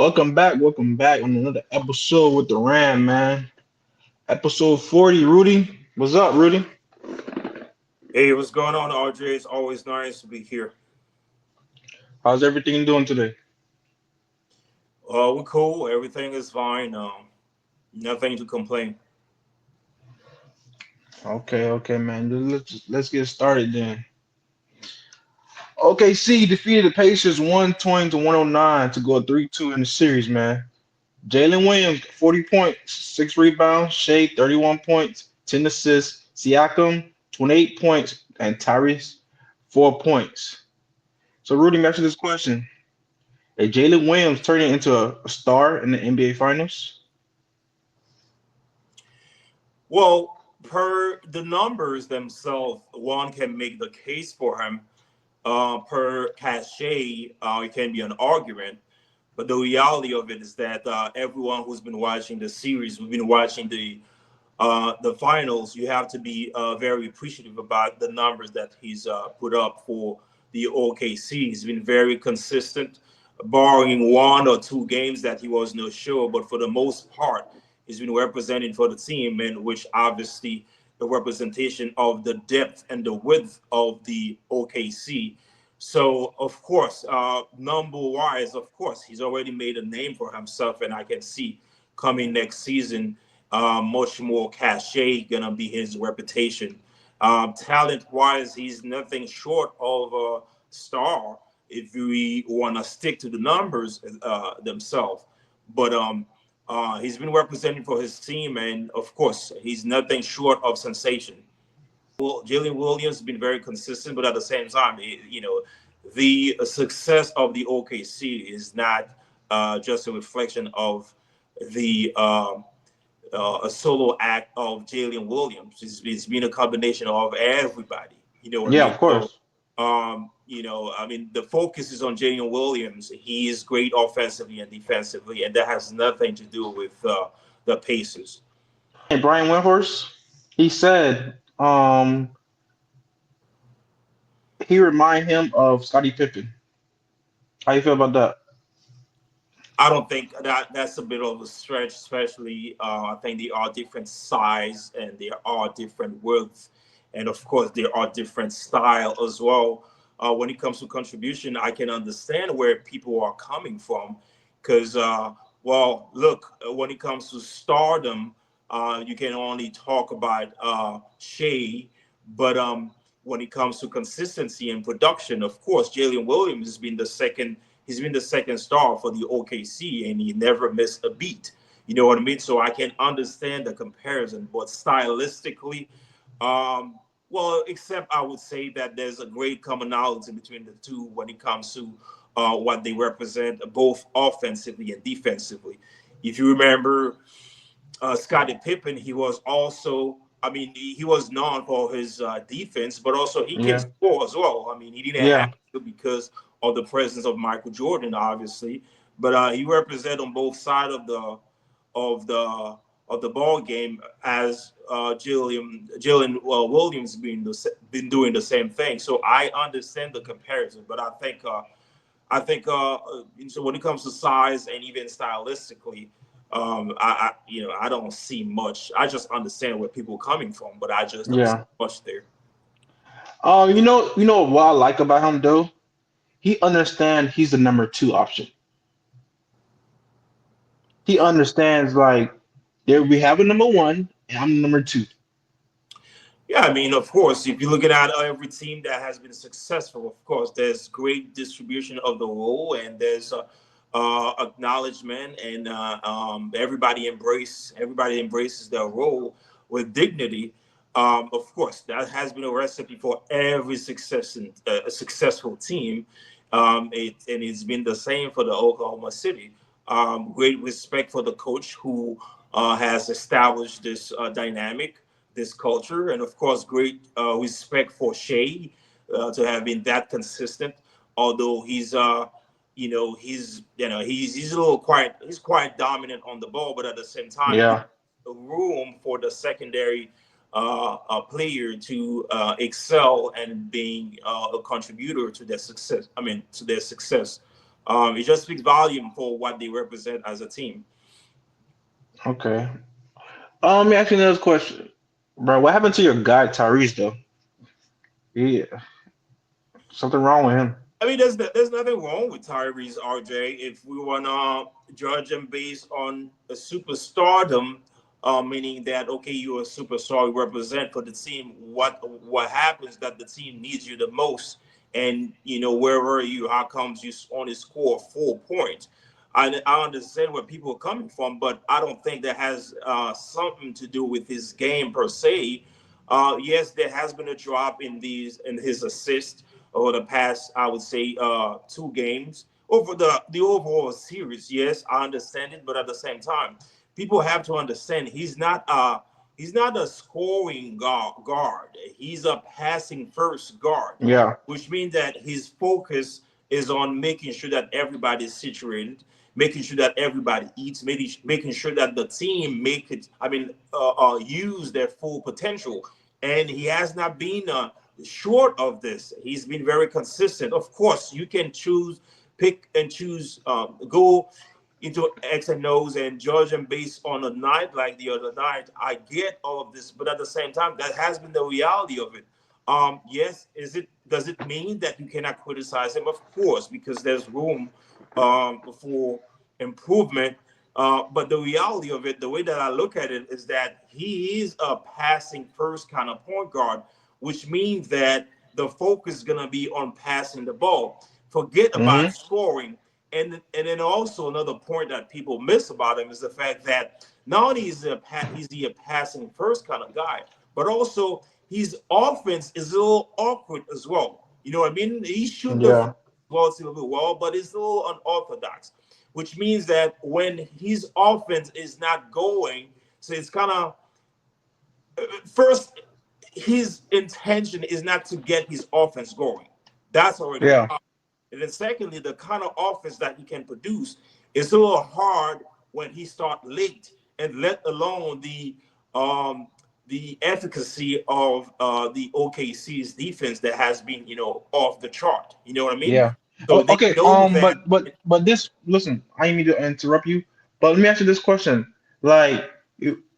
Welcome back on another episode with the Ram, man. Episode 40, Rudy. What's up, Rudy? Hey, what's going on, RJ? It's always nice to be here. How's everything doing today? We're cool. Everything is fine. Nothing to complain. Okay, man. Let's get started then. OKC defeated the Pacers 120 to 109 to go 3-2 in the series, man. Jalen Williams, 40 points, 6 rebounds, Shea, 31 points, 10 assists, Siakam, 28 points, and Tyrese, 4 points. So, Rudy, let me ask you this question. Is Jalen Williams turning into a star in the NBA Finals? Well, per the numbers themselves, one can make the case for him. Per cachet, it can be an argument. But the reality of it is that everyone who's been watching the series, we've been watching the finals. You have to be very appreciative about the numbers that he's put up for the OKC. He's been very consistent, barring one or two games that he was no show. But for the most part, he's been representing for the team, and which obviously the representation of the depth and the width of the OKC. So, of course, number wise, of course, he's already made a name for himself, and I can see coming next season much more cachet gonna be his reputation. Talent wise, he's nothing short of a star if we want to stick to the numbers themselves. But he's been representing for his team, and of course, he's nothing short of sensation. Well, Jalen Williams has been very consistent, but at the same time, the success of the OKC is not just a reflection of the a solo act of Jalen Williams. It's been a combination of everybody. You know what I Yeah, mean? of So, course. I mean, the focus is on Jalen Williams. He is great offensively and defensively, and that has nothing to do with the Pacers. And Brian Windhorst, he said he remind him of Scottie Pippen. How you feel about that? I don't think that's a bit of a stretch, especially I think they are different size and they are different width, and of course they are different style as well. When it comes to contribution, I can understand where people are coming from, because well, look, when it comes to stardom, you can only talk about Shea, but when it comes to consistency and production, of course, Jalen Williams has been the second. He's been the second star for the OKC, and he never missed a beat. You know what I mean? So I can understand the comparison, but stylistically, well, except I would say that there's a great commonality between the two when it comes to what they represent, both offensively and defensively. If you remember, Scottie Pippen, he was also, I mean, he was known for his defense, but also he can Yeah, score as well. I mean, he didn't have yeah, to because of the presence of Michael Jordan, obviously, but he represented on both sides of the of the ball game as Jalen Williams been doing the same thing. So I understand the comparison, but I think so when it comes to size and even stylistically, I don't see much. I just understand where people are coming from, but I just don't see yeah. much there. You know what I like about him though? He understands he's the number two option. He understands like there we have a number one and I'm the number two. Yeah, I mean, of course, if you're looking at every team that has been successful, of course, there's great distribution of the role, and there's acknowledgement, and everybody embraces their role with dignity. Of course, that has been a recipe for every a successful team. And it's been the same for the Oklahoma City. Great respect for the coach who has established this dynamic, this culture, and of course, great respect for Shea to have been that consistent. Although he's a little quite he's quite dominant on the ball, but at the same time, he Yeah, room for the secondary player to excel and being a contributor to their success. I mean, to their success. It just speaks volume for what they represent as a team. Okay. Let me ask you another question, bro. What happened to your guy Tyrese though? Yeah, something wrong with him. I mean, there's nothing wrong with Tyrese RJ if we wanna judge him based on a superstardom, meaning that okay, you're a superstar, you represent for the team. What happens that the team needs you the most, and wherever you, how comes you only score 4 points? I understand where people are coming from, but I don't think that has something to do with his game per se. Yes, there has been a drop in his assist over the past, I would say, 2 games over the overall series. Yes, I understand it, but at the same time, people have to understand he's not a scoring guard. He's a passing first guard, Yeah, which means that his focus is on making sure that everybody's situated, making sure that everybody eats, making sure that the team make it. I mean, use their full potential. And he has not been short of this. He's been very consistent. Of course, you can pick and choose, go into X and O's and judge them based on a night like the other night. I get all of this, but at the same time, that has been the reality of it. Yes, does it mean that you cannot criticize him? Of course, because there's room for improvement. But the reality of it, the way that I look at it, is that he is a passing first kind of point guard, which means that the focus is going to be on passing the ball. Forget about hmm, scoring. And then also another point that people miss about him is the fact that not only is he a passing first kind of guy, but also his offense is a little awkward as well. You know what I mean? He shoot the yeah, ball a little bit well, but it's a little unorthodox, which means that when his offense is not going, so it's kind of first, his intention is not to get his offense going. That's already a yeah. problem. And then secondly, the kind of offense that he can produce is a little hard when he start late, and let alone the efficacy of the OKC's defense that has been off the chart. You know what I mean? Yeah. So they Okay. know that. But this. Listen, I didn't mean to interrupt you, but let me ask you this question. Like,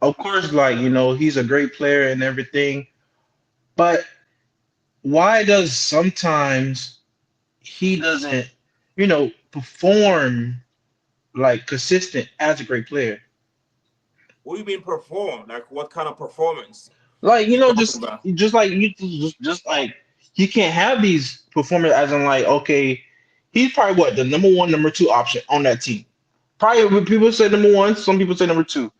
of course, like he's a great player and everything, but why does sometimes he doesn't, perform like consistent as a great player? We've been performed. Like what kind of performance Like, you talking just about? just like you just like you can't have these performance as in like okay, he's probably what the number one, number two option on that team. Probably when people say number one, some people say number two.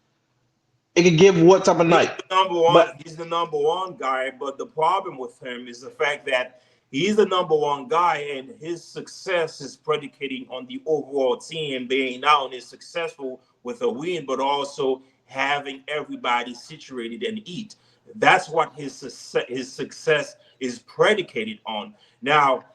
It could give what type of He's night, the number one. but He's the number one guy. But the problem with him is the fact that he's the number one guy, and his success is predicating on the overall team being not only successful with a win, but also having everybody situated and eat. That's what his success is predicated on. Now,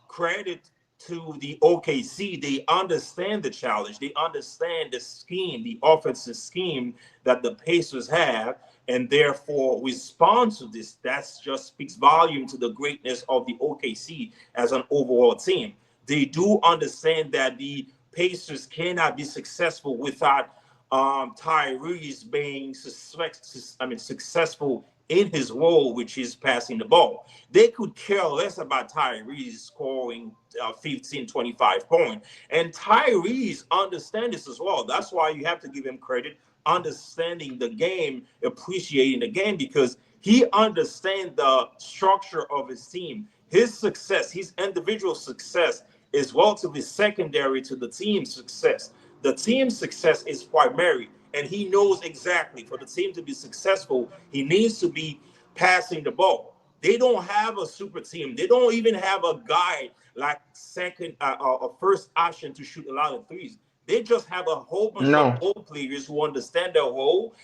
credit to the OKC, they understand the challenge. They understand the scheme, the offensive scheme that the Pacers have, and therefore respond to this. That just speaks volume to the greatness of the OKC as an overall team. They do understand that the Pacers cannot be successful without Tyrese being successful in his role, which is passing the ball. They could care less about Tyrese scoring 15, 25 points. And Tyrese understands this as well. That's why you have to give him credit, understanding the game, appreciating the game, because he understands the structure of his team. His success, his individual success, is relatively secondary to the team's success. The team's success is primary, and he knows exactly for the team to be successful, he needs to be passing the ball. They don't have a super team. They don't even have a guy like second, a first option to shoot a lot of threes. They just have a whole bunch of no, role players who understand their role,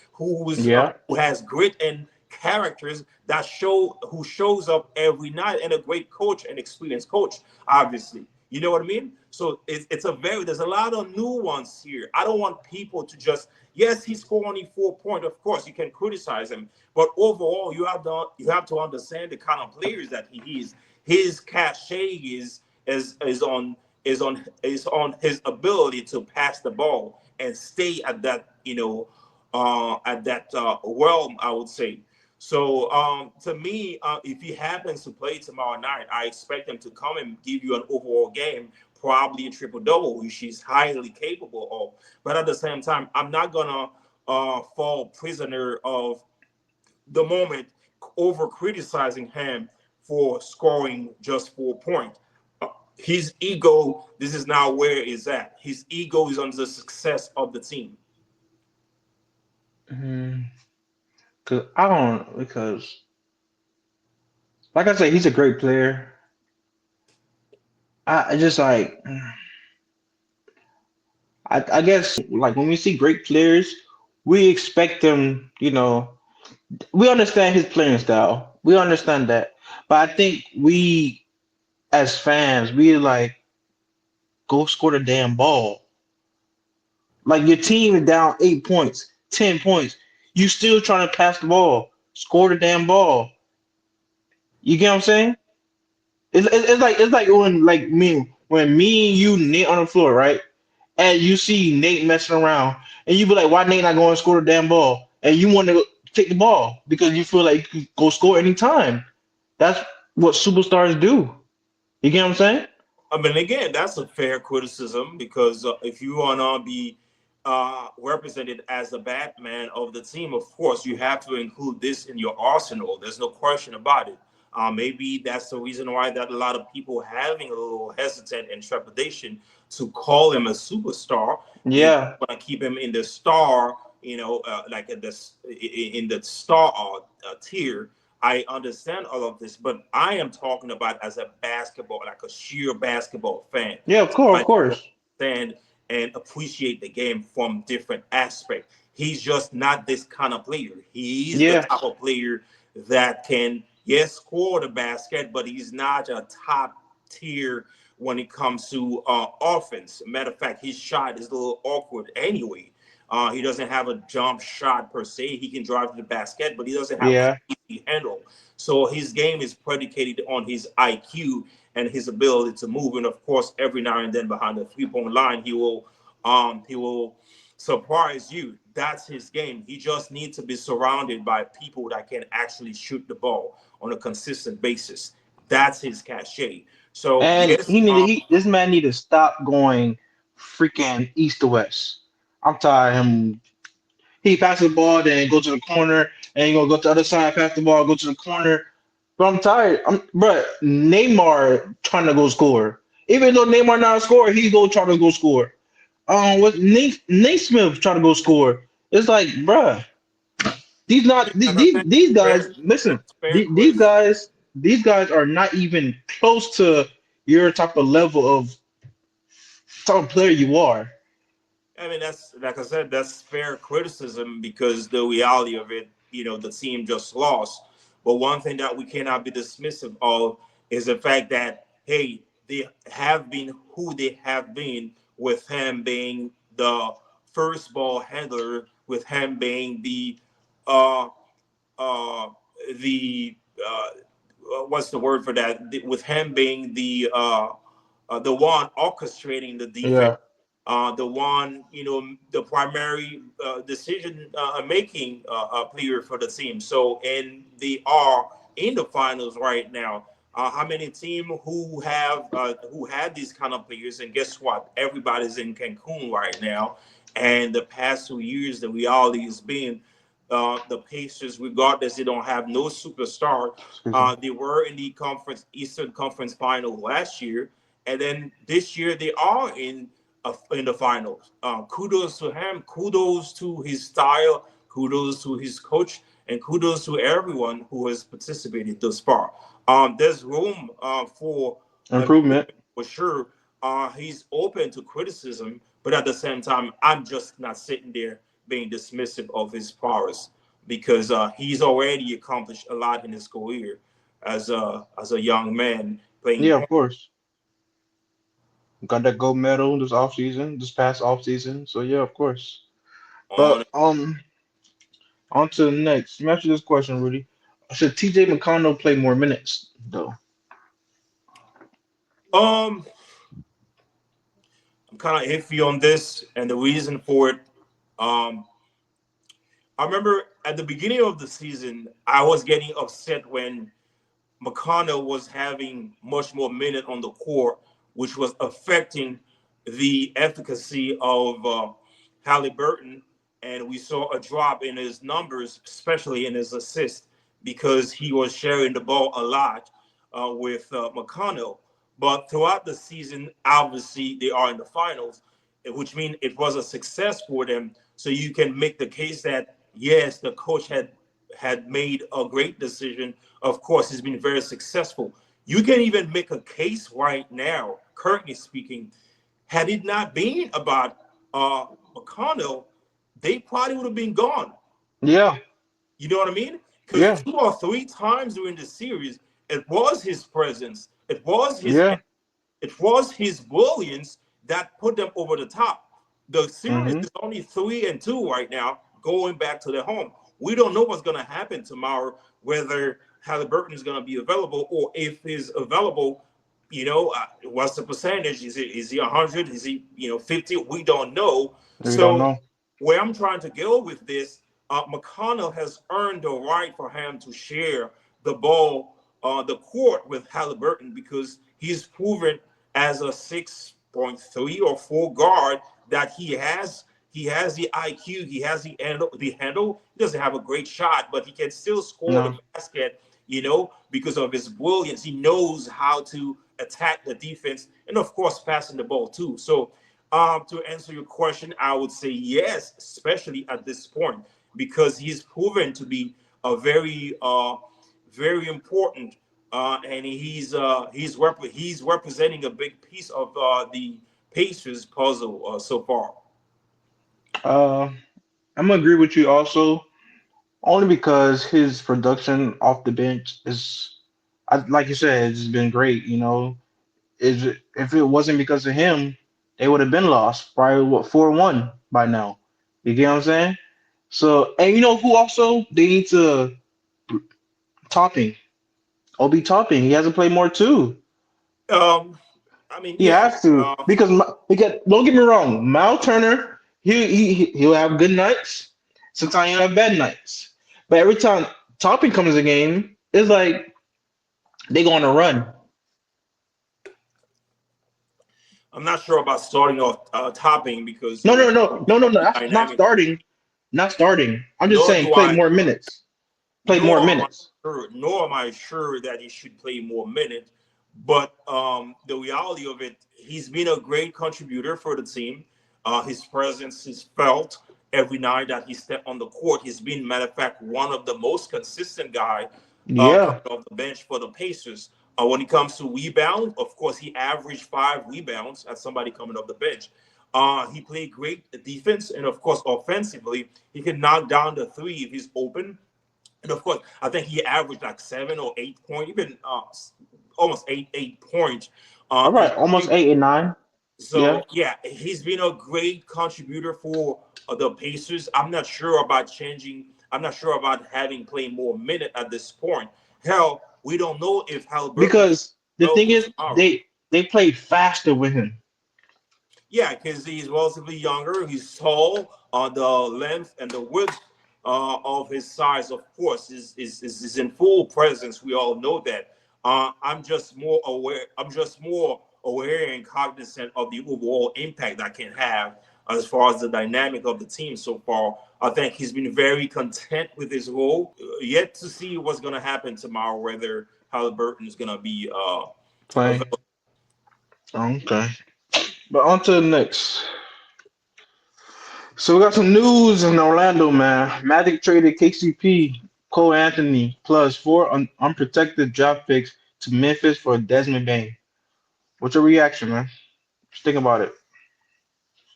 yeah, who has grit and characters that who shows up every night, and a great coach, an experienced coach, obviously. You know what I mean? So it's a very there's a lot of nuance here. I don't want people to just yes, he scored only 4 points. Of course, you can criticize him, but overall, you have to understand the kind of players that he is. His cachet is is on his ability to pass the ball and stay at that realm, I would say. So to me, if he happens to play tomorrow night, I expect him to come and give you an overall game, probably a triple double, which he's highly capable of. But at the same time, I'm not gonna fall prisoner of the moment over criticizing him for scoring just 4 points. His ego, this is now where it's at. His ego is on the success of the team. Mm, cause I don't because like I said, he's a great player. I just like I guess like when we see great players, we expect them, we understand his playing style. We understand that. But I think we as fans, we like go score the damn ball. Like your team is down 8 points, 10 points. You still trying to pass the ball. Score the damn ball. You get what I'm saying? It's like when me and you Nate on the floor, right? And you see Nate messing around, and you be like, "Why Nate not going to score the damn ball?" And you want to take the ball because you feel like you can go score anytime. That's what superstars do. You get what I'm saying? I mean, again, that's a fair criticism because if you want to be represented as the Batman of the team, of course, you have to include this in your arsenal. There's no question about it. Maybe that's the reason why that a lot of people having a little hesitant and trepidation to call him a superstar. They Yeah, want to keep him in the star, like in the star tier. I understand all of this, but I am talking about as a basketball, like a sheer basketball fan. yeah, of Somebody who course. understand and appreciate the game from different aspects. He's just not this kind of player. He's the Yeah, type of player that can, yes, score the basket, but he's not a top tier when it comes to offense. Matter of fact, his shot is a little awkward anyway. He doesn't have a jump shot per se. He can drive to the basket, but he doesn't have an yeah, easy handle. So his game is predicated on his IQ and his ability to move. And of course, every now and then behind the 3 point line, he will surprise you. That's his game. He just needs to be surrounded by people that can actually shoot the ball on a consistent basis. That's his cachet. So and yes, this man need to stop going freaking east to west. I'm tired of him. He passes the ball, then go to the corner, and he gonna go to the other side, pass the ball, go to the corner. But I'm tired. Bruh, Neymar trying to go score. Even though Neymar not a scorer, he go try to go score. What Nate Smith trying to go score. It's like, bruh, these not like I said, these guys. fair, Listen, that's fair these criticism. guys are not even close to your type of level of type of player you are. I mean, that's like I said, that's fair criticism because the reality of it, the team just lost. But one thing that we cannot be dismissive of is the fact that hey, they have been who they have been with him being the first ball handler, with him being uh uh the what's the word for that? With him being the one orchestrating the defense, Yeah, the one, the primary decision making player for the team. So, and they are in the finals right now. How many team who had these kind of players? And guess what? Everybody's in Cancun right now. And the past 2 years, the reality has been the Pacers, regardless, they don't have no superstar. excuse me. They were in the Eastern Conference Final last year, and then this year they are in the finals. Kudos to him. Kudos to his style. Kudos to his coach, and kudos to everyone who has participated thus far. There's room for Improvement. improvement for sure. He's open to criticism, but at the same time, I'm just not sitting there being dismissive of his powers because he's already accomplished a lot in his career as a young man playing Yeah, of course. Got that gold medal this off season, this past off season. So yeah, of course. But on. on to the next. Let me ask you this question, Rudy. Should TJ McConnell play more minutes though? Um, kind of iffy on this, and the reason for it. Um, I remember at the beginning of the season, I was getting upset when McConnell was having much more minute on the court, which was affecting the efficacy of Halliburton. And we saw a drop in his numbers, especially in his assists, because he was sharing the ball a lot with McConnell. But throughout the season, obviously, they are in the finals, which means it was a success for them. So you can make the case that, yes, the coach had made a great decision. Of course, he's been very successful. You can even make a case right now, currently speaking, had it not been about McConnell, they probably would have been gone. Yeah, You know what I mean? Because yeah, 2 or 3 times during the series, it was his presence, yeah. it was his brilliance that put them over the top. The series Mm-hmm. is only 3-2 right now, going back to their home. We don't know what's going to happen tomorrow, whether Halliburton is going to be available or if he's available. What's the percentage? Is he 100? Is he 50? We don't know. We don't So know. where I'm trying to go with this, McConnell has earned the right for him to share the ball, the court with Halliburton because he's proven as a 6.3 or 4 guard that he has the IQ, he has the handle. The handle. He doesn't have a great shot, but he can still score the No. basket. Because of his brilliance, he knows how to attack the defense, and of course, passing the ball too. So, to answer your question, I would say yes, especially at this point, because he's proven to be a very important, and he's representing a big piece of the Pacers puzzle so far. Uh, I'm gonna agree with you also, only because his production off the bench is, like you said, it's been great. If it wasn't because of him, they would have been lost, probably what 4-1 by now. You get what I'm saying? So, and you know who also they need to topping. Obi Topping. He has to play more too. Um, I mean, He yeah. has to because don't get me wrong, Mal Turner he'll have good nights. Sometimes he'll have bad nights. But every time Topping comes in the game, it's like they go on a run. I'm not sure about starting off topping because No, it no, would no, no, no, no. be That's not dynamic. starting. Not starting. I'm just Nor saying do play I more minutes. Play more nor am I minutes. sure that he should play more minutes. But the reality of it, he's been a great contributor for the team. His presence is felt every night that he stepped on the court. He's been, matter of fact, one of the most consistent guy Yeah. coming off the bench for the Pacers. When it comes to rebound, of course, he averaged 5 rebounds as somebody coming off the bench. He played great defense, and of course, offensively, he can knock down the three if he's open. And of course, I think he averaged like 7 or 8 points, even almost eight points All in right. Almost series. 8 and 9. Yeah. So yeah, he's been a great contributor for the Pacers. I'm not sure about changing. I'm not sure about having played more minute at this point. Hell, we don't know if Halliburton is Because the thing available is, tomorrow. they played faster with him. Yeah, because he's relatively younger. He's tall. The length and the width of his size, of course, is in full presence. We all know that. I'm just more aware. I'm just more aware and cognizant of the overall impact that can have as far as the dynamic of the team so far. I think he's been very content with his role. Yet to see what's going to happen tomorrow, whether Halliburton is going to be Playing. available. Okay. But on to the next. So we got some news in Orlando, man. Magic traded KCP, Cole Anthony, plus four unprotected draft picks to Memphis for Desmond Bane. What's your reaction, man? Just think about it.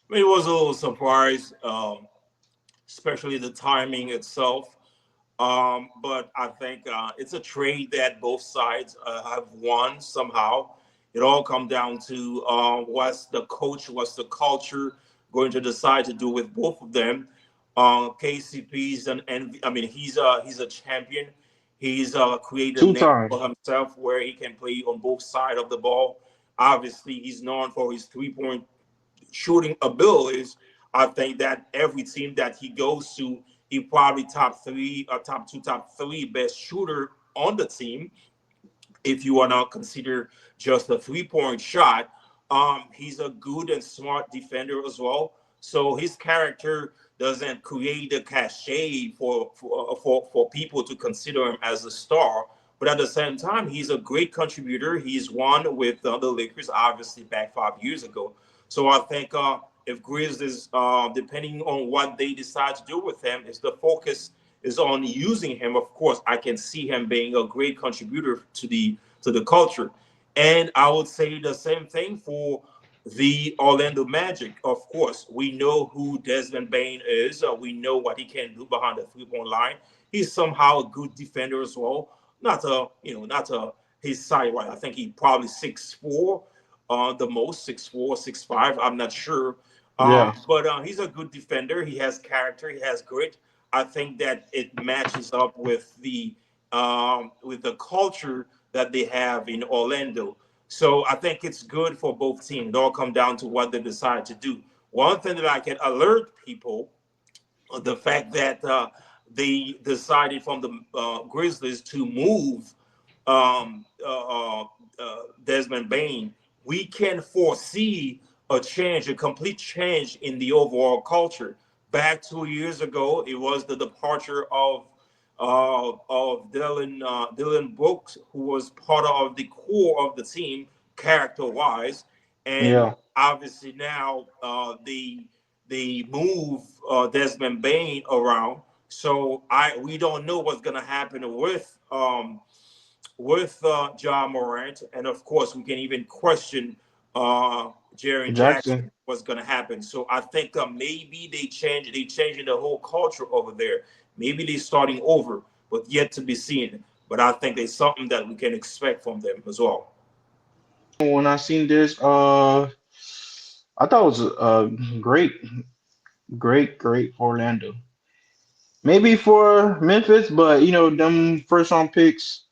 I mean, it was a little surprise. Especially the timing itself. But I think it's a trade that both sides have won somehow. It all comes down to what's the coach, what's the culture going to decide to do with both of them. KCP's and I mean he's a champion. He's created a Two name times. for himself where he can play on both sides of the ball. Obviously, he's known for his shooting abilities, I think that every team that he goes to, he probably top three, top two, top three best shooter on the team if you want to consider just a 3 point shot. He's a good and smart defender as well. So his character doesn't create the cachet for people to consider him as a star. But at the same time, he's a great contributor. He's won with the Lakers, obviously, back 5 years ago. So I think if Grizzlies, depending on what they decide to do with him, is the focus is on using him. Of course, I can see him being a great contributor to the culture. And I would say the same thing for the Orlando Magic. Of course, we know who Desmond Bane is. We know what he can do behind the 3 point line. He's somehow a good defender as well. Not a his size. Right? I think he probably 6'4", the most 6'4", 6'5". I'm not sure. Yeah. But he's a good defender. He has character. He has grit. I think that it matches up with the culture that they have in Orlando. So I think it's good for both teams. It all come down to what they decide to do. One thing that I can alert people, the fact that they decided from the Grizzlies to move um, uh, uh, Desmond Bane, we can foresee a change, a complete change in the overall culture. Back 2 years ago, it was the departure of Dylan Brooks, who was part of the core of the team, character wise, and Yeah. obviously now they move Desmond Bane around. So I we don't know what's gonna happen with John Morant, and of course we can even question Jaren Jackson Jackson. what's going to happen. So I think maybe they changing the whole culture over there. Maybe they're starting over, but yet to be seen. But I think there's something that we can expect from them as well. When I seen this, I thought it was great, great for Orlando. Maybe for Memphis, but them first round picks,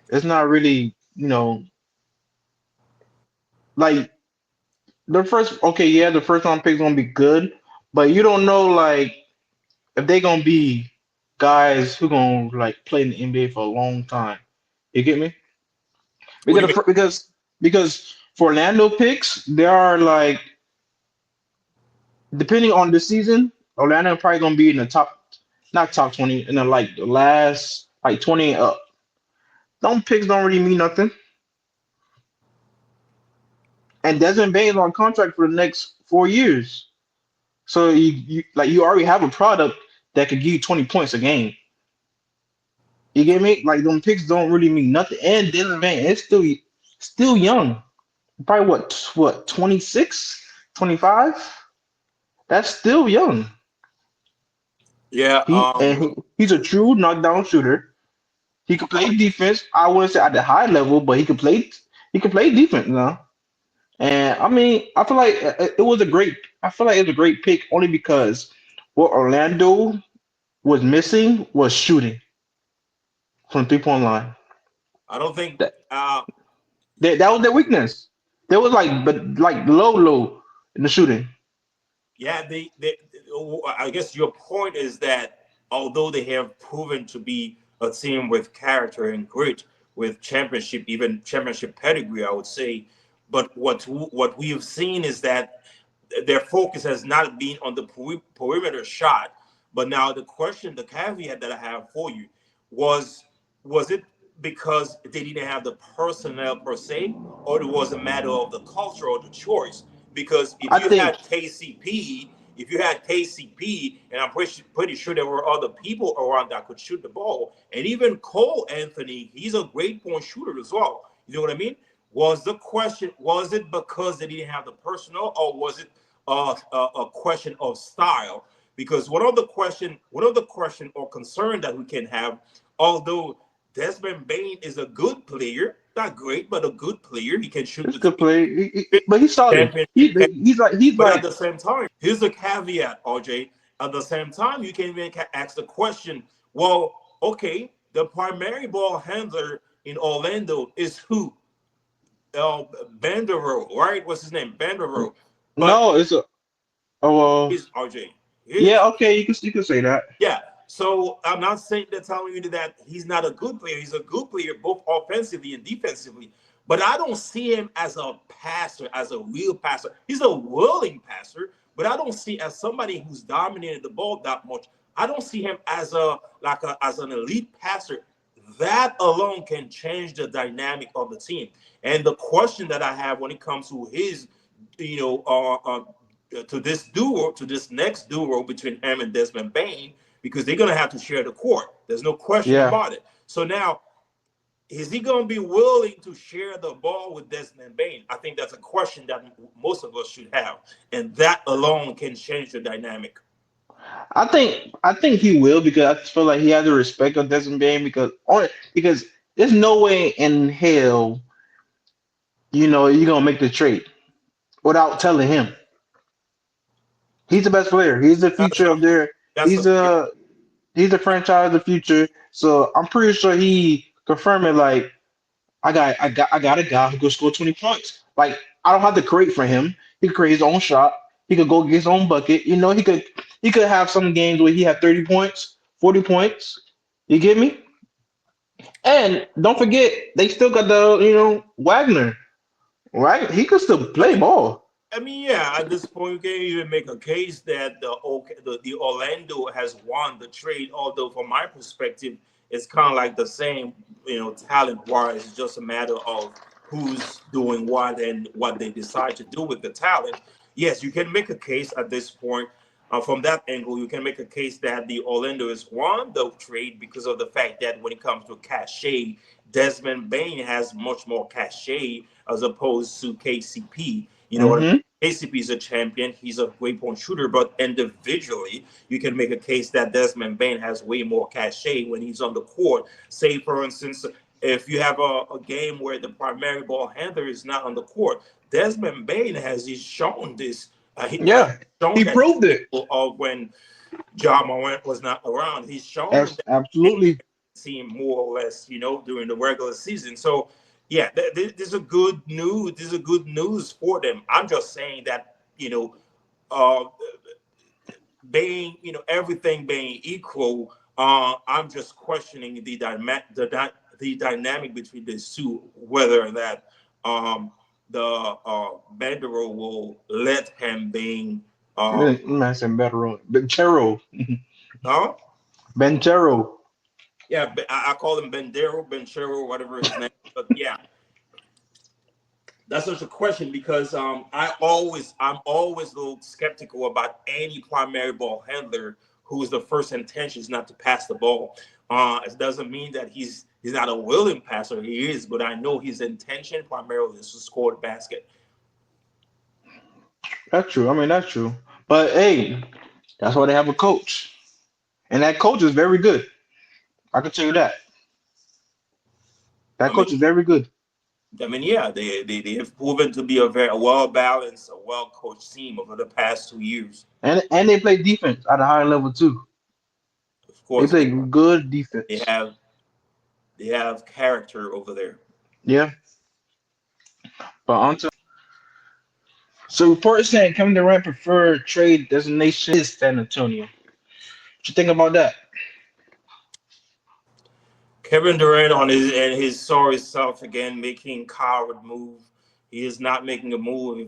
it's not really, like the first. Okay, yeah, the first round pick's gonna be good, but you don't know like if they gonna be guys who gonna like play in the NBA for a long time. You get me? What do you Because mean? because for Orlando picks, there are like depending on the season, Orlando probably gonna be in the top, not top 20, in the like the last like 20 up. Them picks don't really mean nothing. And Desmond Bane's on contract for the next 4 years. So you already have a product that could give you 20 points a game. You get me? Like them picks don't really mean nothing. And Desmond Bane is still young. Probably what 26, 25. That's still young. Yeah. He's a true knockdown shooter. He could play defense. I wouldn't say at the high level, but he could play defense now. And I mean, I feel like it was a great. I feel like it was a great pick only because what Orlando was missing was shooting from 3 point line. I don't think. That Uh, that was their weakness. They was like low in the shooting. Yeah, I guess your point is that although they have proven to be a team with character and grit, with championship, even championship pedigree, I would say, but what we have seen is that their focus has not been on the perimeter shot. But now the question, the caveat that I have for you was was it because they didn't have the personnel per se, or it was a matter of the culture or the choice? Because I think if you had KCP, and I'm pretty sure there were other people around that could shoot the ball, and even Cole Anthony, he's a great point shooter as well. You know what I mean? Was the question, was it because they didn't have the personnel, or was it a question of style? Because one of the question or concern that we can have, although Desmond Bain is a good player, not great, but a good player, he can shoot it's the good three play, but he's solid. championship. He's But at like the same time, here's the caveat, RJ. At the same time, you can even ask the question, well, okay, the primary ball handler in Orlando is who? Banderow, right? What's his name? Banderow. But No, it's a. Oh well. he's RJ. Yeah. Here's Okay. You can say that. Yeah. So I'm not saying that telling you that he's not a good player. He's a good player both offensively and defensively. But I don't see him as a passer, as a real passer. He's a willing passer, but I don't see as somebody who's dominated the ball that much. I don't see him as as an elite passer. That alone can change the dynamic of the team. And the question that I have when it comes to his, you know, to this duo, to this next duo between him and Desmond Bane, because they're going to have to share the court. There's no question Yeah. about it. So now, is he going to be willing to share the ball with Desmond Bane? I think that's a question that most of us should have, and that alone can change the dynamic. I think he will because I feel like he has the respect of Desmond Bane because there's no way in hell you're gonna make the trade without telling him. He's the best player. He's the That's future a of their. that's a He's fair. a he's the franchise of the future. So I'm pretty sure he confirmed it. Like I got a guy who could score 20 points. Like I don't have to create for him. He could create his own shot. He could go get his own bucket. He could have some games where he had 30 points, 40 points. You get me? And don't forget, they still got the Wagner, right? He could still I play mean, ball. yeah, at this point, you can even make a case that the Orlando has won the trade. Although, from my perspective, it's kind of like the same, talent wise. It's just a matter of who's doing what and what they decide to do with the talent. Yes, you can make a case at this point. From that angle, you can make a case that the Orlando has won the trade because of the fact that when it comes to cachet, Desmond Bain has much more cachet as opposed to KCP. You know what I Hmm. mean? KCP is a champion. He's a great point shooter, but individually, you can make a case that Desmond Bain has way more cachet when he's on the court. Say, for instance, if you have a game where the primary ball handler is not on the court, Desmond Bain has he's shown this. Yeah, Shown he that proved it. of when John Morant was not around. He's shown That's absolutely. team more or less, during the regular season. So yeah, this is a good news. This is a good news for them. I'm just saying that uh, being everything being equal, I'm just questioning the dynamic between these two, whether that um, the Bandero will let him being um, Man, said Benchero. Benchero. huh? Benchero. Yeah, I call him Bendero, Benchero, whatever his name. But yeah, that's such a question because I'm always a little skeptical about any primary ball handler whose the first intention is not to pass the ball. It doesn't mean that he's not a willing passer. He is, but I know his intention primarily is to score the basket. That's true. I mean, that's true. But hey, that's why they have a coach, and that coach is very good. I can tell you that. That I mean, coach is very good, yeah, they have proven to be a very well balanced, a well coached team over the past 2 years. and they play defense at a higher level too. Of They course, play good they defense. have they have character over there. Yeah. But on to so reports saying Kevin Durant preferred trade destination is San Antonio. What you think about that? Kevin Durant on his sorry self again making coward move. He is not making a move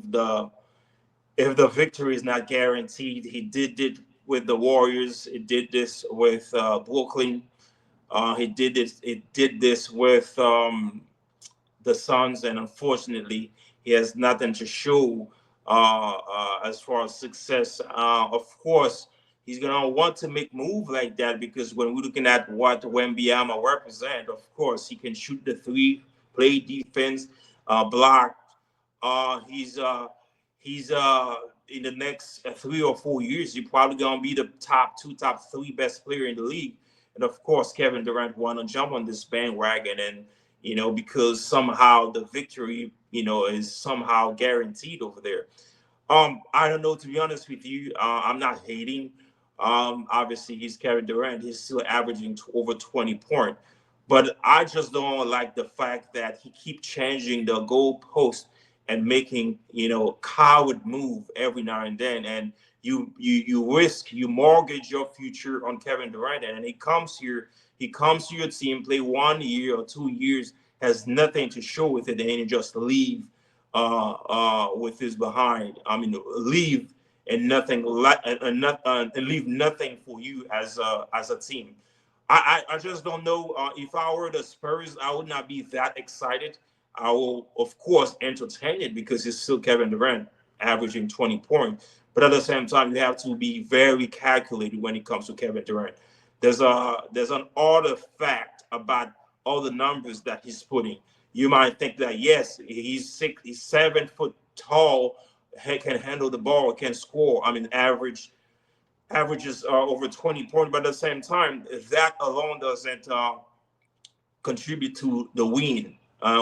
if the victory is not guaranteed. He did it with the Warriors. He did this with Brooklyn. He did this with the Suns, and unfortunately, he has nothing to show as far as success. Of course, he's gonna want to make move like that because when we're looking at what Wembyama represent, of course, he can shoot the three, play defense, block. He's in the next 3 or 4 years, he's probably gonna be the top two, top three best player in the league. And of course, Kevin Durant want to jump on this bandwagon and because somehow the victory, is somehow guaranteed over there. I don't know, to be honest with you. I'm not hating. Obviously, he's Kevin Durant. He's still averaging over 20 points. But I just don't like the fact that he keep changing the goalpost and making coward move every now and then, and you mortgage your future on Kevin Durant, and he comes to your team, play 1 year or 2 years, has nothing to show with it, and then he just leave with his behind. I mean, leave and nothing and leave nothing for you as a team. I just don't know. If I were the Spurs, I would not be that excited. I will, of course, entertain it because it's still Kevin Durant averaging 20 points. But at the same time, you have to be very calculated when it comes to Kevin Durant. There's an other fact about all the numbers that he's putting. You might think that yes, he's 7 foot tall, he can handle the ball, can score. I mean, averages over 20 points, but at the same time, that alone doesn't contribute to the win.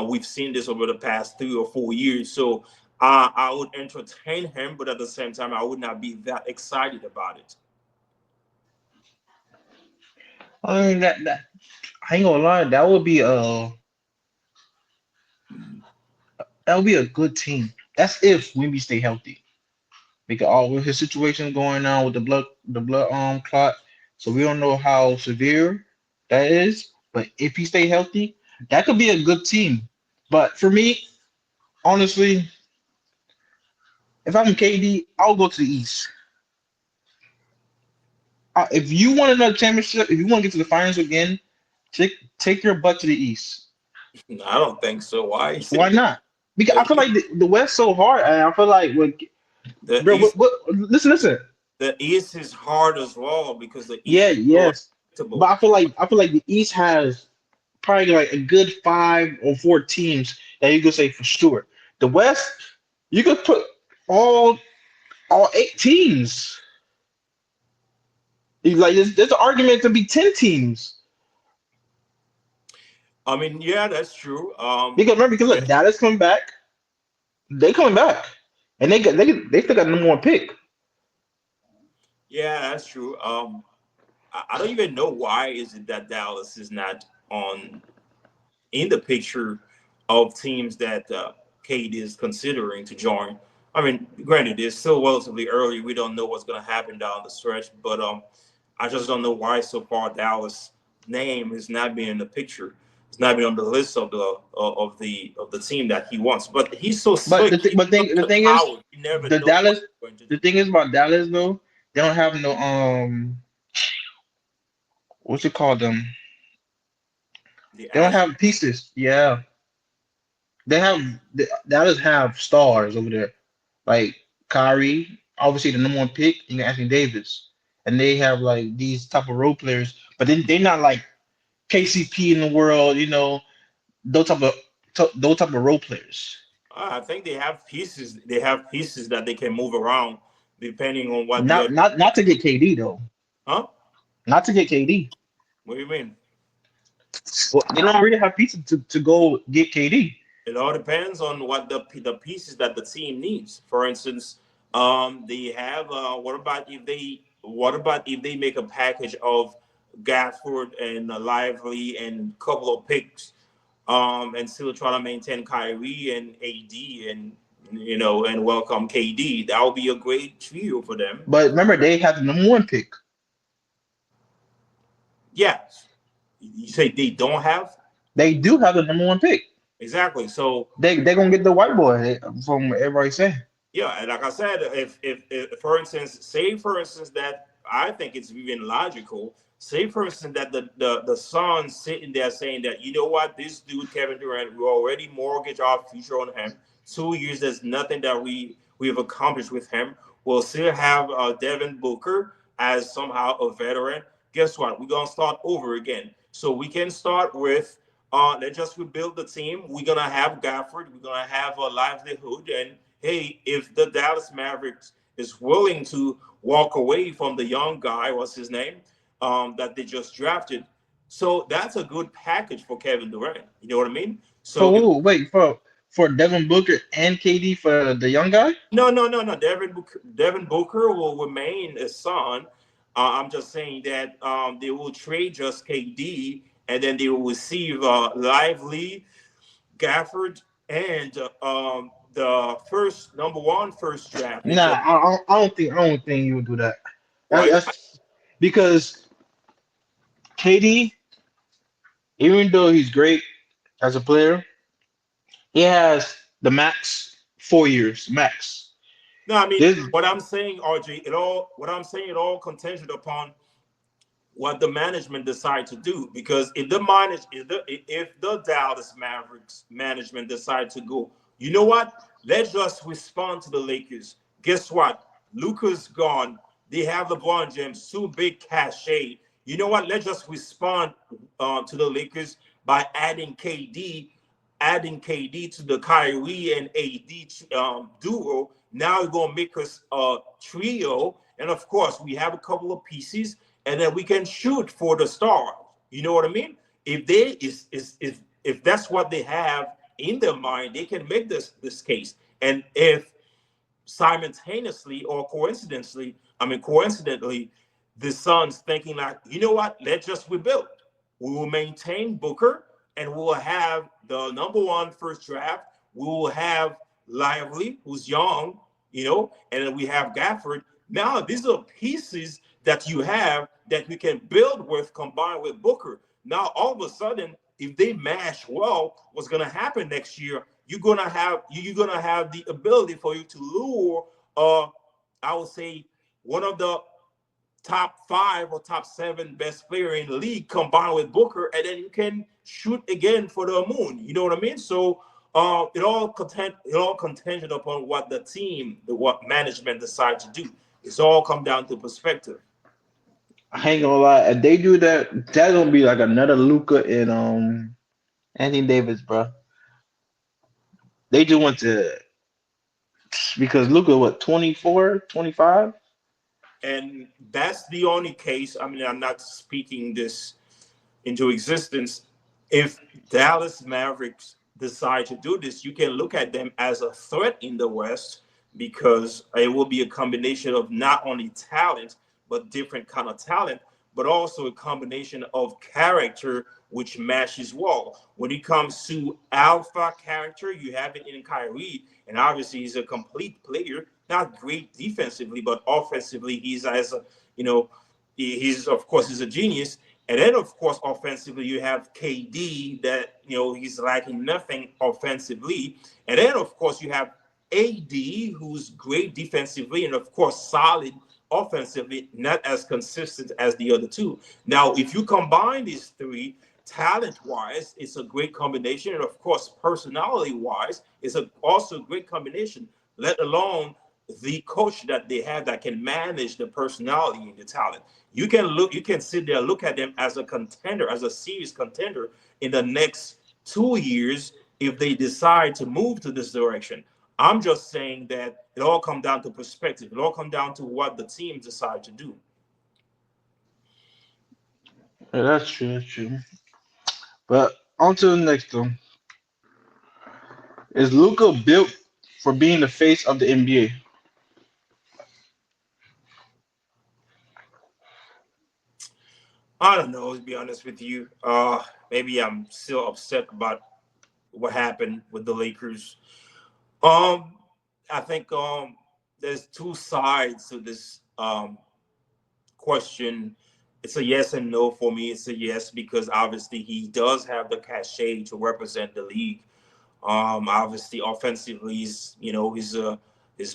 We've seen this over the past 3 or 4 years. So I would entertain him, but at the same time, I would not be that excited about it. I mean that I ain't gonna lie, that would be a good team. That's if Wimby stay healthy. Because all with his situation going on with the blood clot, so we don't know how severe that is. But if he stay healthy, that could be a good team. But for me, honestly, if I'm KD, I'll go to the East. If you want another championship, if you want to get to the finals again, take your butt to the East. I don't think so. Why you say Why not? Because the I feel like the West so hard, and I feel like the bro, East listen. the East is hard as well because the East Yeah, is so yes, but unpredictable. I feel like the East has probably like a good 5 or 4 teams that you could say for sure. The West, you could put all all 8 teams. Like there's an argument to be 10 teams I mean, yeah, that's true. because remember because Yeah, look, Dallas coming back, they coming back, and they still got the number 1 pick. yeah, that's true. I don't even know why is it that Dallas is not on in the picture of teams that Cade is considering to join. I mean, granted, it's still relatively early. We don't know what's going to happen down the stretch, but I just don't know why so far Dallas' name has not been in the picture. It's not been on the list of the team that he wants. But he's so But slick. He's such the a thing is, coward. You never the know what Dallas he's going to the do. thing is about Dallas though, they don't have no what's it called The they don't as have pieces. Yeah, they have Dallas have stars over there like Kyrie, obviously the number 1 pick, and Anthony Davis, and they have like these type of role players, but then they're not like KCP in the world, those type of those type of role players. I think they have pieces. They have pieces that they can move around depending on what the Not other. not not to get KD though, Huh? not to get KD. What do you mean? Well, they don't really have pieces to go get KD. It all depends on what the pieces that the team needs. For instance, they have. What about if they make a package of Gafford and Lively and couple of picks, and still try to maintain Kyrie and AD and welcome KD. That would be a great trio for them. But remember, they have the number 1 pick. Yes, you say they don't have They do have the number 1 pick. exactly. So They gonna get the white boy from what everybody saying. yeah, and like I said, if for instance, say for instance that I think it's even logical. Say for instance that the Suns sitting there saying that you know what, this dude Kevin Durant, we already mortgage our future on him. 2 years, there's nothing that we have accomplished with him. We'll still have Devin Booker as somehow a veteran. Guess what? We're gonna start over again. So we can start with let's just rebuild the team. We're gonna have Gafford. We're gonna have a livelihood. And hey, if the Dallas Mavericks is willing to walk away from the young guy, what's his name, that they just drafted, so that's a good package for Kevin Durant. You know what I mean? For So if who? Wait for Devin Booker and KD for the young guy. no, no, no, no. Devin Booker will remain a son. I'm just saying that they will trade just KD, and then they will receive Lively, Gafford, and the first number one first draft. They Nah, just I don't think you would do that. why That's because KD, even though he's great as a player, he has the max 4 years max. no, I mean This what I'm saying, RJ, it all contingent upon what the management decide to do. Because if the Dallas Mavericks management decide to go, you know what? Let's just respond to the Lakers. Guess what? Luka's gone. They have LeBron James, two big cachet. You know what? Let's just respond to the Lakers by adding KD to the Kyrie and AD duo. Now we're gonna make us a trio, and of course we have a couple of pieces, and then we can shoot for the star. You know what I mean? If they if that's what they have in their mind, they can make this case. And if simultaneously or coincidentally, the Suns thinking like, you know what, let's just rebuild. We will maintain Booker, and we will have the number one first draft. We will have Lively, who's young, and then we have Gafford. Now these are pieces that you have that we can build with, combined with Booker. Now all of a sudden, if they mash well, what's going to happen next year? You're gonna have the ability for you to lure, I would say, one of the top five or top seven best player in the league combined with Booker, and then you can shoot again for the moon. You know what I mean? So it all contingent upon what the team, what management decide to do. It's all come down to perspective. I ain't gonna lie. If they do that, that's gonna be like another Luka and Anthony Davis, bro. They just went to because Luka what 24, 25. And that's the only case. I mean, I'm not speaking this into existence. If Dallas Mavericks decide to do this, you can look at them as a threat in the West, because it will be a combination of not only talent but different kind of talent, but also a combination of character which matches well. When it comes to alpha character, you have it in Kyrie, and obviously he's a complete player, not great defensively, but offensively he's as a, you know, he's of course he's a genius. And then, of course, offensively, you have KD that, he's lacking nothing offensively. And then, of course, you have AD, who's great defensively and, of course, solid offensively, not as consistent as the other two. Now, if you combine these three, talent-wise, it's a great combination. And, of course, personality-wise, it's also a great combination, let alone the coach that they have that can manage the personality and the talent. You can sit there, look at them as a contender, as a serious contender in the next 2 years if they decide to move to this direction. I'm just saying that it all comes down to perspective. It all comes down to what the team decide to do. Yeah, that's true. That's true. But on to the next one. Is Luka built for being the face of the NBA? I don't know, to be honest with you. Maybe I'm still upset about what happened with the Lakers. Um, I think there's two sides to this question. It's a yes and no for me. It's a yes because obviously he does have the cachet to represent the league. Obviously, offensively, he's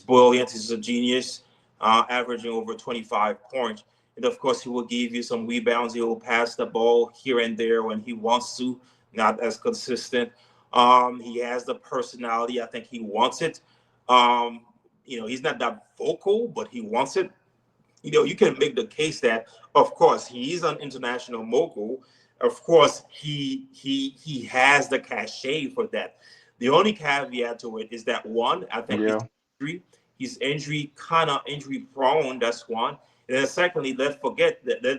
brilliant. He's a genius, averaging over 25 points. And of course, he will give you some rebounds. He will pass the ball here and there when he wants to, not as consistent. He has the personality. I think he wants it. He's not that vocal, but he wants it. You can make the case that, of course, he's an international mogul. Of course, he has the cachet for that. The only caveat to it is that one, I think Yeah. injury. He's kind of injury prone. That's one. And then secondly, let's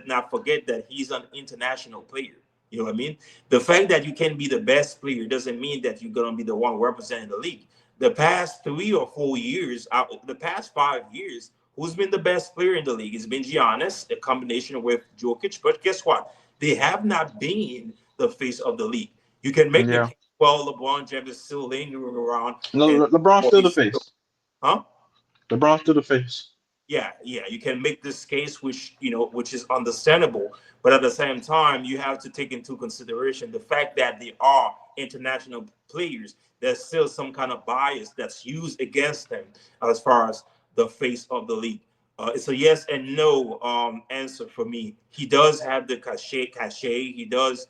not forget that he's an international player. You know what I mean? The fact that you can be the best player doesn't mean that you're gonna be the one representing the league. The past 3 or 4 years, the past 5 years, who's been the best player in the league? It's been Giannis, a combination with Jokic. But guess what? They have not been the face of the league. You can make the Yeah. case well, LeBron James is still lingering around, and LeBron's or still the he's still, face. huh? LeBron's still the face. Yeah, yeah, you can make this case, which which is understandable, but at the same time, you have to take into consideration the fact that they are international players. There's still some kind of bias that's used against them as far as the face of the league. It's a yes and no answer for me. He does have the cachet. He does.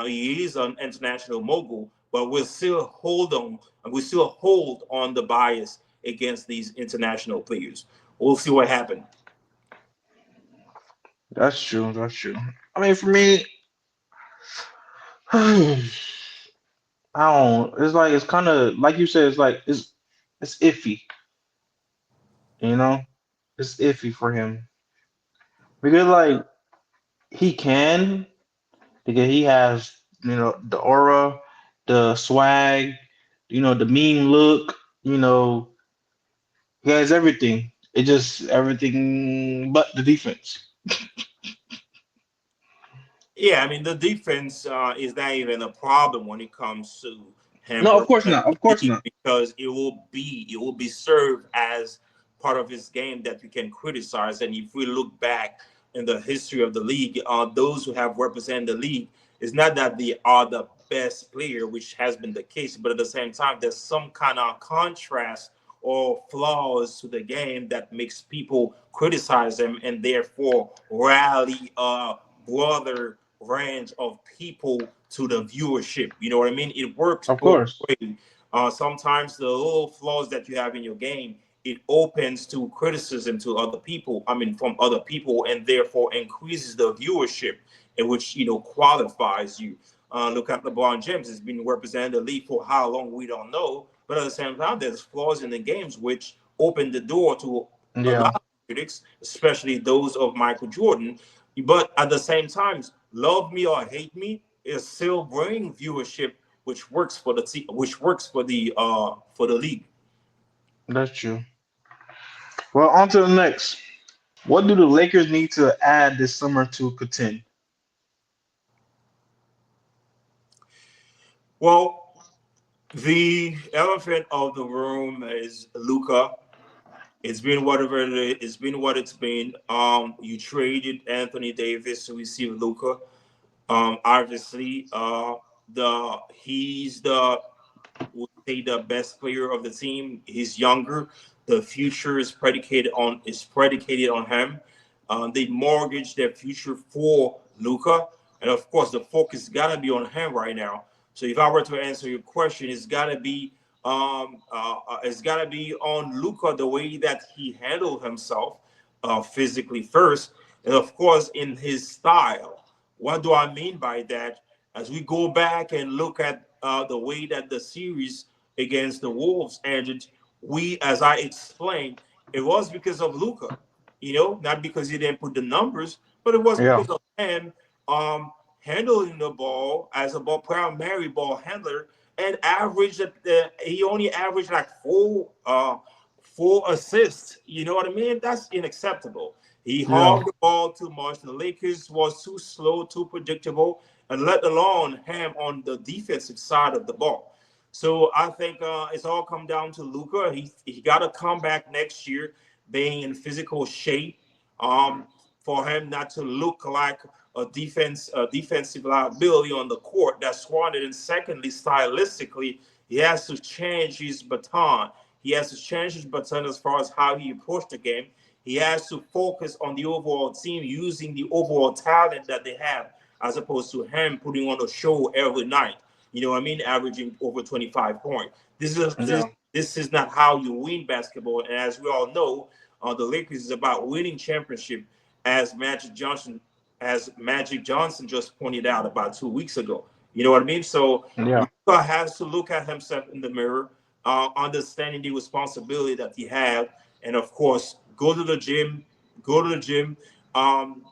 He is an international mogul, but we still hold on the bias against these international players. We'll see what happens. That's true. That's true. I mean, for me, I don't. It's like it's kind of like you said. It's like it's iffy. You know, it's iffy for him because like he can because he has the aura, the swag, the mean look. He has everything. It just everything but the defense. Yeah, I mean the defense is not even a problem when it comes to him No, of course representing not. Of the course league not. because it will be served as part of his game that we can criticize. And if we look back in the history of the league, those who have represented the league, it's not that they are the best player, which has been the case, but at the same time, there's some kind of contrast or flaws to the game that makes people criticize them and therefore rally broader range of people to the viewership. You know what I mean? It works Of both course. ways. Sometimes the little flaws that you have in your game, it opens to criticism to other people. I mean, from other people, and therefore increases the viewership, in which qualifies you. Look at LeBron James has been representing the league for how long we don't know, but at the same time, there's flaws in the games which open the door to a Yeah, lot of critics, especially those of Michael Jordan. But at the same time, love me or hate me, it still bring viewership, which works for the which works for the league. that's true. Well, on to the next. What do the Lakers need to add this summer to contend? Well, the elephant of the room is Luka. It's been whatever it is. It's been what it's been. You traded Anthony Davis to receive Luka. Obviously, the he's the would say the best player of the team. He's younger. The future is predicated on him. They mortgage their future for Luca, and of course, the focus gotta be on him right now. So, if I were to answer your question, it's gotta be on Luca the way that he handled himself, physically first, and of course in his style. What do I mean by that? As we go back and look at the way that the series against the Wolves ended, as I explained, it was because of Luca. Not because he didn't put the numbers, but it was Yeah, because of him handling the ball as a primary ball handler and he only averaged like four assists. You know what I mean? That's unacceptable. He yeah, hogged the ball too much. The Lakers was too slow, too predictable, and let alone him on the defensive side of the ball. So I think it's all come down to Luka. He got to come back next year, being in physical shape, for him not to look like a defensive liability on the court. That's one. And secondly, stylistically, he has to change his baton. He has to change his baton as far as how he approached the game. He has to focus on the overall team, using the overall talent that they have, as opposed to him putting on a show every night. You know what I mean? Averaging over 25 points. yeah, This is not how you win basketball. And as we all know, the Lakers is about winning championship, as Magic Johnson just pointed out about 2 weeks ago. You know what I mean? So yeah, Luka has to look at himself in the mirror, understanding the responsibility that he has, and of course, go to the gym, um,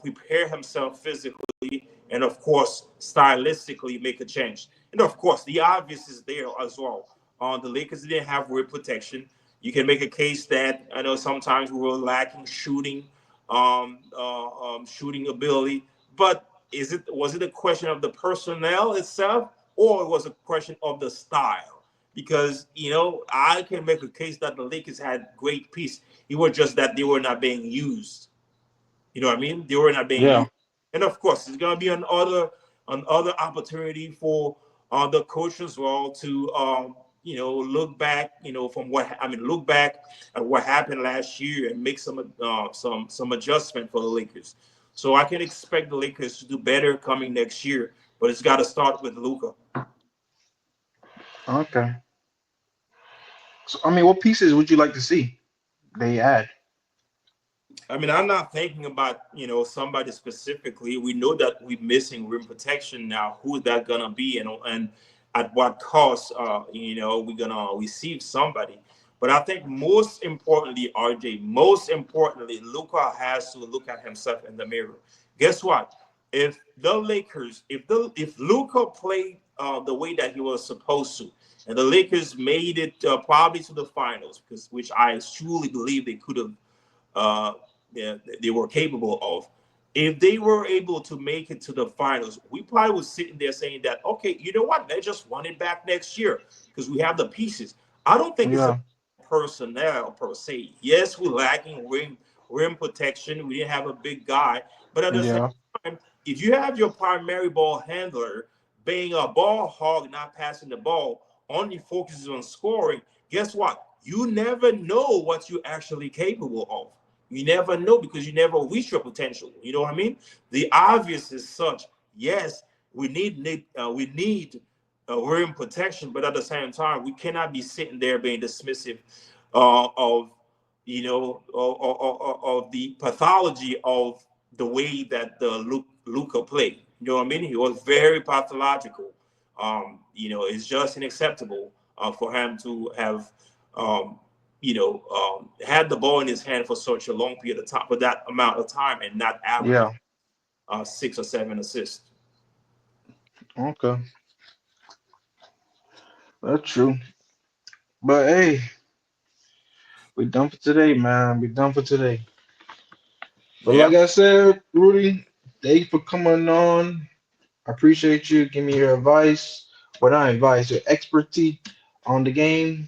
prepare himself physically, and of course, stylistically make a change. And of course, the obvious is there as well. The Lakers didn't have rim protection. You can make a case that I know sometimes we were lacking shooting ability, but was it a question of the personnel itself, or it was a question of the style. Because I can make a case that the Lakers had great piece. It was just that they were not being used. You know what I mean? They were not being Yeah. used. And of course, it's gonna be another opportunity for the coach as well to look back, from what I mean, look back at what happened last year and make some adjustment for the Lakers. So I can expect the Lakers to do better coming next year, but it's got to start with Luka. Okay. So I mean, what pieces would you like to see they add? I mean, I'm not thinking about somebody specifically. We know that we're missing rim protection now. Who is that gonna be, and at what cost? We're gonna receive somebody. But I think most importantly, RJ, most importantly, Luka has to look at himself in the mirror. Guess what? If the Lakers, if Luka played the way that he was supposed to, and the Lakers made it probably to the finals, because which I truly believe they could have uh, they were capable of. If they were able to make it to the finals, we probably was sitting there saying that, okay, you know what? Let's just run it back next year because we have the pieces. I don't think it's a Yeah. personnel per se. Yes, we're lacking rim protection. We didn't have a big guy, but at the same Yeah. time, if you have your primary ball handler being a ball hog, not passing the ball, only focuses on scoring, guess what? You never know what you're actually capable of. You never know because you never reach your potential. You know what I mean? The obvious is such. Yes, we need rim protection, but at the same time, we cannot be sitting there being dismissive of of the pathology of the way that the Luka played. You know what I mean? He was very pathological. It's just unacceptable for him to have um, had the ball in his hand for such a long period of time, for that amount of time, and not averaging Yeah. 6 or 7 assists. Okay. That's true. But hey, we done for today, man. We done for today. But like Yeah, I said, Rudy, thank you for coming on. I appreciate you. Give me your advice. Well, not advice, your expertise on the game.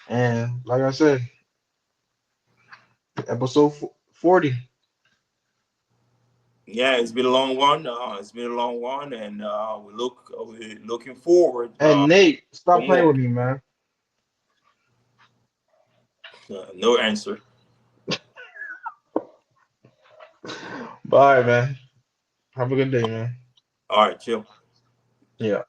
And like I said, episode 40. yeah, it's been a long one. It's been a long one, and we're looking forward And Nate, for stop playing more. with me, man. No answer. Bye, man. Have a good day, man. All right, chill. Yeah.